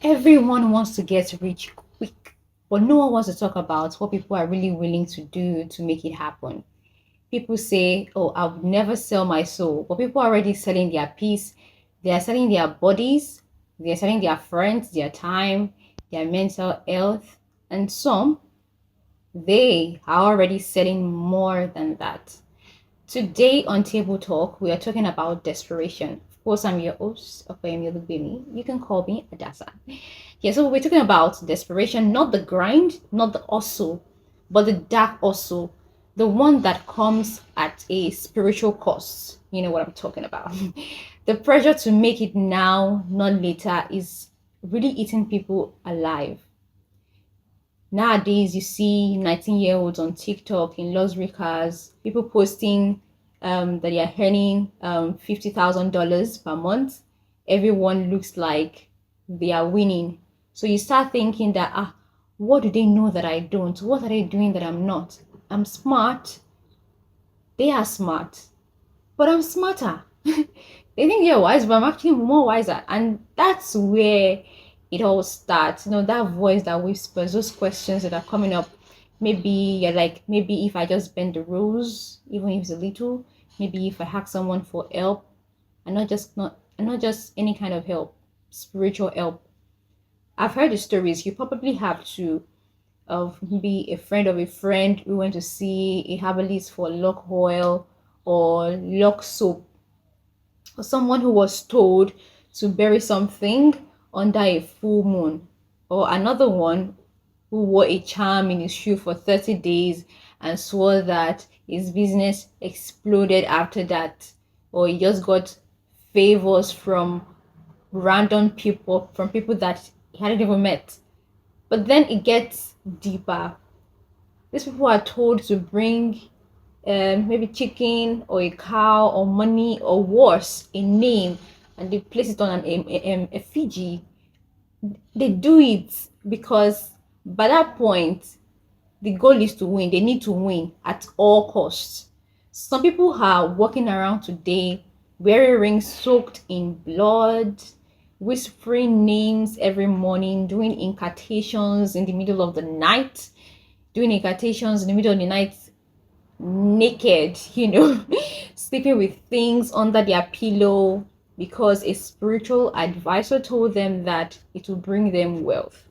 Everyone wants to get rich quick, but no one wants to talk about what people are really willing to do to make it happen. People say, "Oh, I would never sell my soul," but people are already selling their peace. They are selling their bodies, they are selling their friends, their time, their mental health, and some they are already selling more than that. Today on Table Talk, we are talking about desperation. Of course, I'm your host, Okoyemi Olubimi. You can call me Adasa. Yeah, so we're talking about desperation, not the grind, not the hustle, but the dark hustle, the one that comes at a spiritual cost. You know what I'm talking about. The pressure to make it now, not later, is really eating people alive. Nowadays, you see 19-year-olds on TikTok in luxury cars, people posting that they are earning $50,000 per month. Everyone looks like they are winning. So you start thinking that, what do they know that I don't? What are they doing that I'm not? I'm smart. They are smart, but I'm smarter. They think they're wise, but I'm actually more wiser. And that's where it all starts. That voice that whispers, those questions that are coming up. Maybe you're like, maybe if I just bend the rules, even if it's a little, maybe if I ask someone for help, and not just any kind of help, spiritual help. I've heard the stories. You probably have to of maybe a friend of a friend we went to see a herbalist for lock oil or lock soap, or someone who was told to bury something under a full moon, or another one who wore a charm in his shoe for 30 days and swore that his business exploded after that, or he just got favors from random people, from people that he hadn't even met. But then it gets deeper. These people are told to bring maybe chicken or a cow or money or worse, a name, and they place it on an effigy. They do it because by that point, the goal is to win. They need to win at all costs. Some people are walking around today wearing rings soaked in blood, whispering names every morning, doing incantations in the middle of the night, doing incantations in the middle of the night naked, sleeping with things under their pillow because a spiritual advisor told them that it will bring them wealth.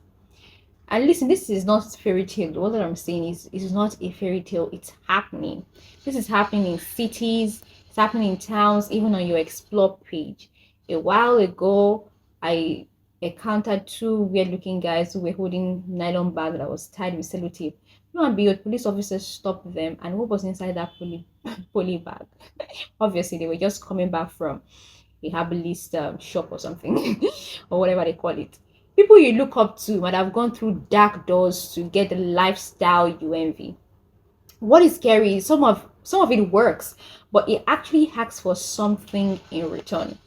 And listen, this is not fairy tale. What I'm saying is, it is not a fairy tale. It's happening. This is happening in cities. It's happening in towns, even on your explore page. A while ago, I encountered two weird-looking guys who were holding nylon bag that was tied with sellotape. Lo and behold, police officers stopped them, and what was inside that poly bag? Obviously, they were just coming back from a herbalist shop or something, or whatever they call it. People you look up to might have gone through dark doors to get the lifestyle you envy. What is scary is some of it works, but it actually asks for something in return.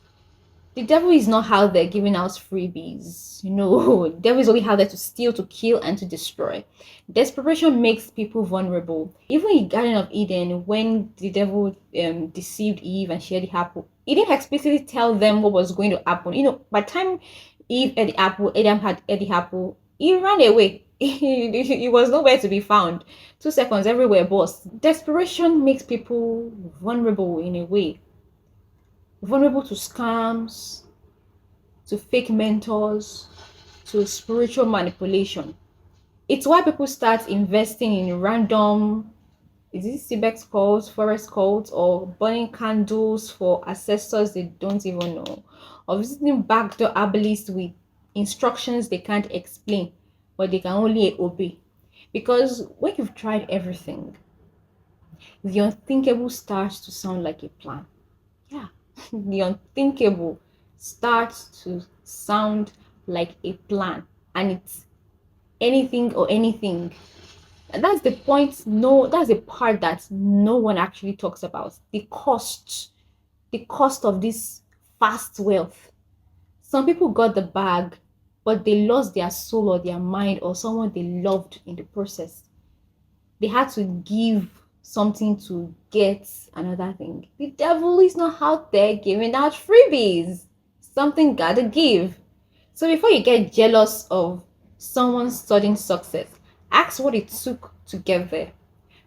The devil is not out there giving out freebies. The devil is only out there to steal, to kill, and to destroy. Desperation makes people vulnerable. Even in Garden of Eden, when the devil deceived Eve and she had the apple, he didn't explicitly tell them what was going to happen. By the time Eve had the apple, Adam had the apple, he ran away. He was nowhere to be found. 2 seconds everywhere, boss. Desperation makes people vulnerable in a way, vulnerable to scams, to fake mentors, to spiritual manipulation. It's why people start investing in random, is it Cibex calls, forest calls, or burning candles for ancestors they don't even know, or visiting backdoor herbalists with instructions they can't explain, but they can only obey. Because when you've tried everything, the unthinkable starts to sound like a plan. Yeah, the unthinkable starts to sound like a plan, and it's anything or anything. And that's the point. No, that's the part that no one actually talks about. The cost of this fast wealth. Some people got the bag, but they lost their soul or their mind or someone they loved in the process. They had to give something to get another thing. The devil is not out there giving out freebies. Something gotta give. So before you get jealous of someone's sudden success, ask what it took to get there.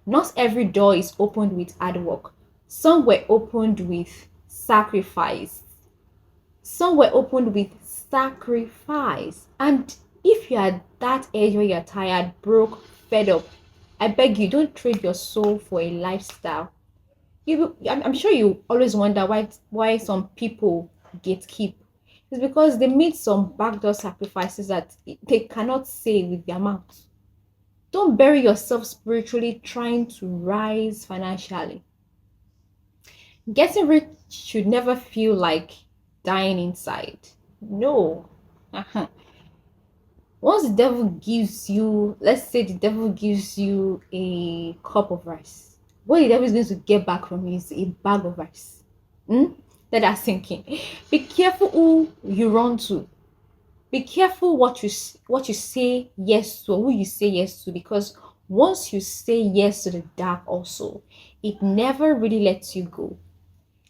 Not every door is opened with hard work. Some were opened with sacrifice. Some were opened with sacrifice. And if you're at that age where you're tired, broke, fed up, I beg you, don't trade your soul for a lifestyle. I'm sure you always wonder why some people gatekeep. It's because they made some backdoor sacrifices that they cannot say with their mouth. Don't bury yourself spiritually trying to rise financially. Getting rich should never feel like dying inside. No. Once the devil gives you, let's say the devil gives you a cup of rice, what the devil is going to get back from you is a bag of rice. Hmm? Let that sink in. Be careful who you run to. Be careful what you say yes to or who you say yes to, because once you say yes to the dark also, it never really lets you go.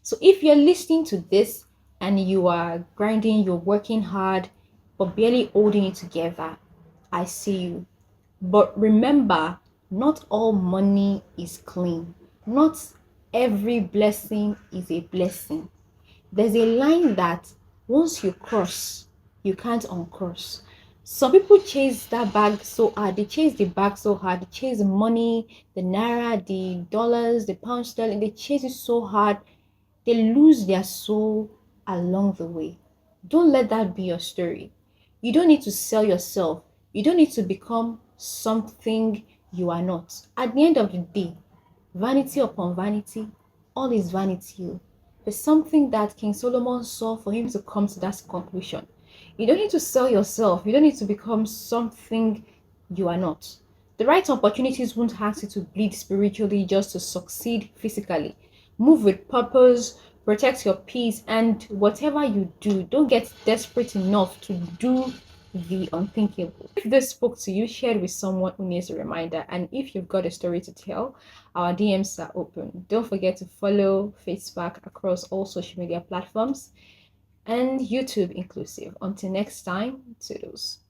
So if you're listening to this and you are grinding, you're working hard, but barely holding it together, I see you. But remember, not all money is clean. Not every blessing is a blessing. There's a line that once you cross, you can't uncross. Some people chase that bag so hard. They chase the bag so hard. They chase the money, the naira, the dollars, the pound sterling. They chase it so hard. They lose their soul along the way. Don't let that be your story. You don't need to sell yourself. You don't need to become something you are not. At the end of the day, vanity upon vanity, all is vanity. There's something that King Solomon saw for him to come to that conclusion. You don't need to sell yourself. You don't need to become something you are not. The right opportunities won't ask you to bleed spiritually just to succeed physically. Move with purpose, protect your peace, and whatever you do, don't get desperate enough to do the unthinkable. If this spoke to you, share it with someone who needs a reminder. And if you've got a story to tell, our DMs are open. Don't forget to follow Facebook across all social media platforms and YouTube inclusive. Until next time, toodles.